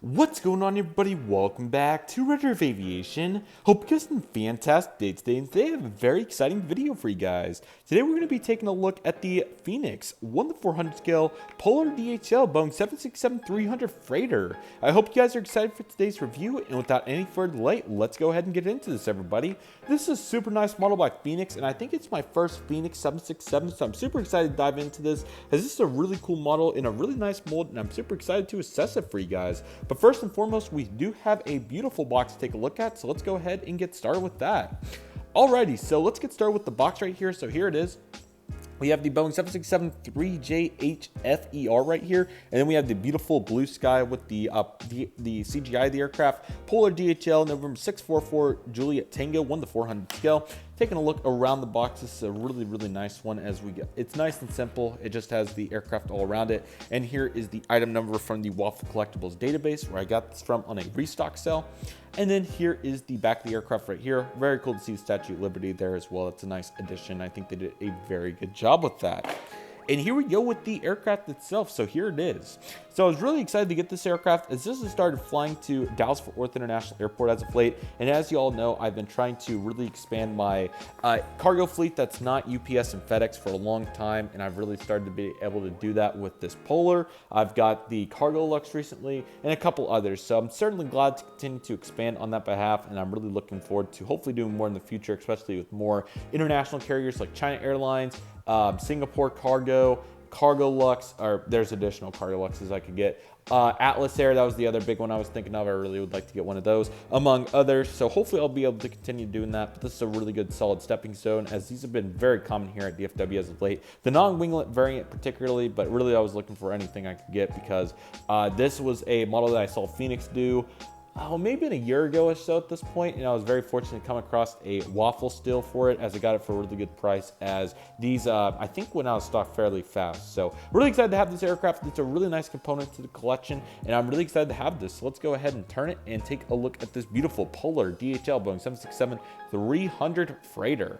What's going on, everybody? Welcome back to Redriveraviation. Hope you guys had a fantastic day today, and today I have a very exciting video for you guys. Today we're going to be taking a look at the Phoenix 1:400 scale Polar DHL Boeing 767-300 freighter. I hope you guys are excited for today's review, and without any further delay, let's go ahead and get into this, everybody. This is a super nice model by Phoenix, and I think it's my first Phoenix 767, so I'm super excited to dive into this, as this is a really cool model in a really nice mold, and I'm super excited to assess it for you guys. But first and foremost, we do have a beautiful box to take a look at, so let's go ahead and get started with that. Alrighty, so let's get started with the box right here. So here it is. We have the Boeing 767-300F right here, and then we have the beautiful blue sky with the CGI of the aircraft, Polar DHL, November 644 Juliet Tango 1:400 scale. Taking a look around the box, this is a really nice one. As we get, it's nice and simple. It just has the aircraft all around it, and here is the item number from the Waffle Collectibles database, where I got this from on a restock sale. And then here is the back of the aircraft right here. Very cool to see the Statue of Liberty there as well. It's a nice addition. I think they did a very good job with that. And here we go with the aircraft itself. So here it is. So I was really excited to get this aircraft, as this has started flying to Dallas-Fort Worth International Airport as of late. And as you all know, I've been trying to really expand my cargo fleet that's not UPS and FedEx for a long time. And I've really started to be able to do that with this Polar. I've got the Cargo Lux recently and a couple others. So I'm certainly glad to continue to expand on that behalf. And I'm really looking forward to hopefully doing more in the future, especially with more international carriers like China Airlines, Singapore Cargo, Cargo Lux, or there's additional Cargo Luxes I could get. Atlas Air, that was the other big one I was thinking of. I really would like to get one of those, among others. So hopefully I'll be able to continue doing that. But this is a really good solid stepping stone, as these have been very common here at DFW as of late. The non-winglet variant particularly, but really I was looking for anything I could get, because this was a model that I saw Phoenix do maybe a year ago or so at this point, and I was very fortunate to come across a waffle still for it, as I got it for a really good price, as these I think went out of stock fairly fast. So really excited to have this aircraft. It's a really nice component to the collection, and I'm really excited to have this. So let's go ahead and turn it and take a look at this beautiful Polar DHL Boeing 767-300 freighter.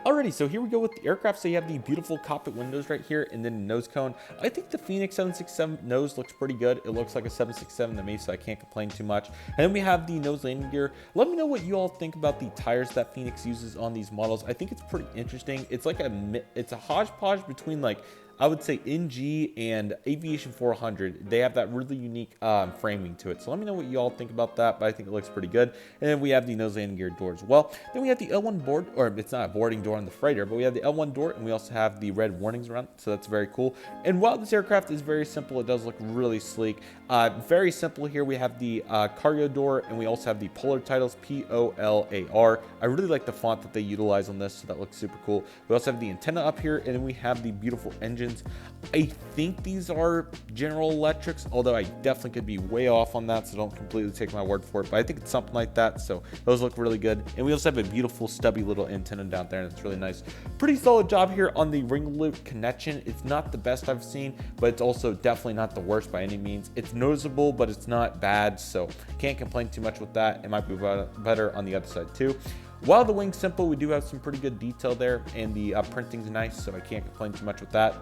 Alrighty, so here we go with the aircraft. So you have the beautiful cockpit windows right here, and then the nose cone. I think the Phoenix 767 nose looks pretty good. It looks like a 767 to me, so I can't complain too much. And then we have the nose landing gear. Let me know what you all think about the tires that Phoenix uses on these models. I think it's pretty interesting. It's like it's a hodgepodge between, like, I would say NG and Aviation 400. They have that really unique framing to it. So let me know what you all think about that, but I think it looks pretty good. And then we have the nose landing gear door as well. Then we have the L1 board, or it's not a boarding door on the freighter, but we have the L1 door, and we also have the red warnings around it, so that's very cool. And while this aircraft is very simple, it does look really sleek. Very simple here. We have the cargo door, and we also have the Polar titles, POLAR. I really like the font that they utilize on this, so that looks super cool. We also have the antenna up here, and then we have the beautiful engine. I think these are General Electrics, although I definitely could be way off on that, so don't completely take my word for it, but I think it's something like that. So those look really good. And we also have a beautiful stubby little antenna down there, and it's really nice. Pretty solid job here on the ring loop connection. It's not the best I've seen, but it's also definitely not the worst by any means. It's noticeable, but it's not bad, so can't complain too much with that. It might be better on the other side too. While the wing's simple, we do have some pretty good detail there, and the printing's nice, so I can't complain too much with that.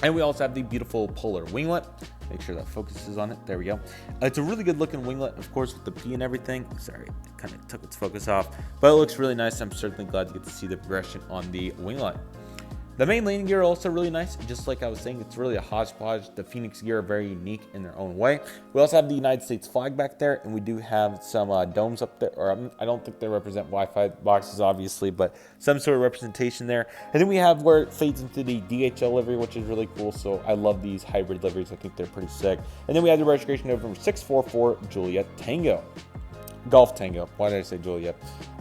And we also have the beautiful Polar winglet. Make sure that focuses on it. There we go. It's a really good looking winglet, of course, with the P and everything. Sorry, it kind of took its focus off, but it looks really nice. I'm certainly glad to get to see the progression on the winglet. The main landing gear are also really nice. Just like I was saying, it's really a hodgepodge. The Phoenix gear are very unique in their own way. We also have the United States flag back there, and we do have some domes up there, or I don't think they represent Wi-Fi boxes, obviously, but some sort of representation there. And then we have where it fades into the DHL livery, which is really cool. So I love these hybrid liveries. I think they're pretty sick. And then we have the registration November 644 Juliet Tango. Golf Tango. Why did I say Juliet?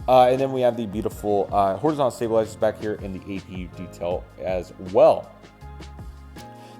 And then we have the beautiful horizontal stabilizers back here in the APU detail as well.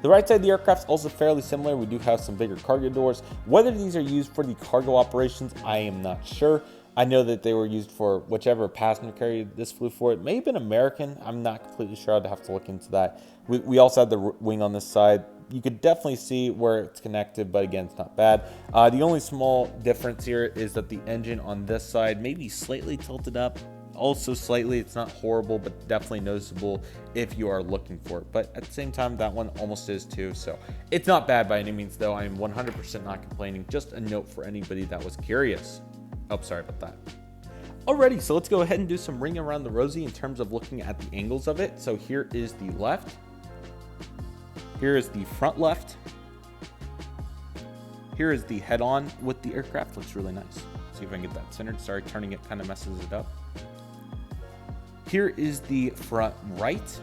The right side of the aircraft is also fairly similar. We do have some bigger cargo doors. Whether these are used for the cargo operations, I am not sure. I know that they were used for whichever passenger carrier this flew for. It may have been American. I'm not completely sure. I'd have to look into that. We also have the wing on this side. You could definitely see where it's connected, but again, it's not bad. The only small difference here is that the engine on this side may be slightly tilted up also slightly. It's not horrible, but definitely noticeable if you are looking for it. But at the same time, that one almost is too. So it's not bad by any means, though. I am 100% not complaining. Just a note for anybody that was curious. Oh, sorry about that. Alrighty, so let's go ahead and do some ring around the rosy in terms of looking at the angles of it. So here is the left. Here is the front left. Here is the head-on with the aircraft. Looks really nice. See if I can get that centered. Sorry, turning it kind of messes it up. Here is the front right.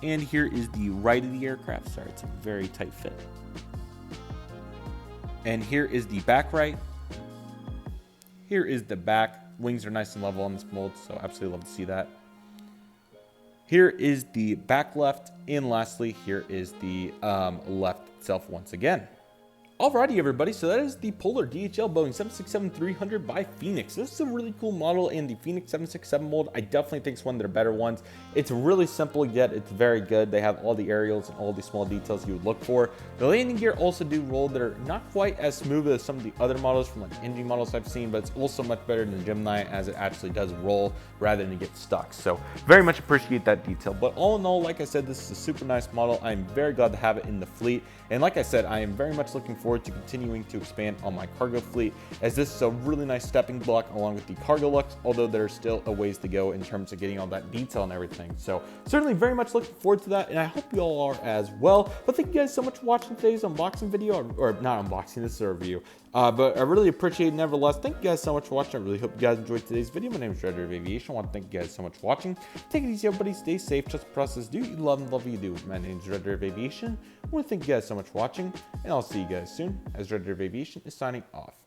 And here is the right of the aircraft. Sorry, it's a very tight fit. And here is the back right. Here is the back. Wings are nice and level on this mold, so absolutely love to see that. Here is the back left. And lastly, here is the left itself once again. Alrighty, everybody, so that is the Polar DHL Boeing 767-300 by Phoenix. This is a really cool model in the Phoenix 767 mold. I definitely think it's one of their better ones. It's really simple, yet it's very good. They have all the aerials and all the small details you would look for. The landing gear also do roll that are not quite as smooth as some of the other models from like engine models I've seen, but it's also much better than Gemini as it actually does roll rather than get stuck. So very much appreciate that detail. But all in all, like I said, this is a super nice model. I'm very glad to have it in the fleet. And like I said, I am very much looking forward to continuing to expand on my cargo fleet, as this is a really nice stepping block along with the cargo looks, although there's still a ways to go in terms of getting all that detail and everything. So certainly very much looking forward to that, and I hope you all are as well. But thank you guys so much for watching today's unboxing video, or not unboxing, this is a review. But I really appreciate it nevertheless. Thank you guys so much for watching. I really hope you guys enjoyed today's video. My name is Redriveraviation. I want to thank you guys so much for watching. Take it easy, everybody. Stay safe. Trust the process. Do you love and love what you do. My name is Redriveraviation. I want to thank you guys so much for watching, and I'll see you guys soon as Redriveraviation is signing off.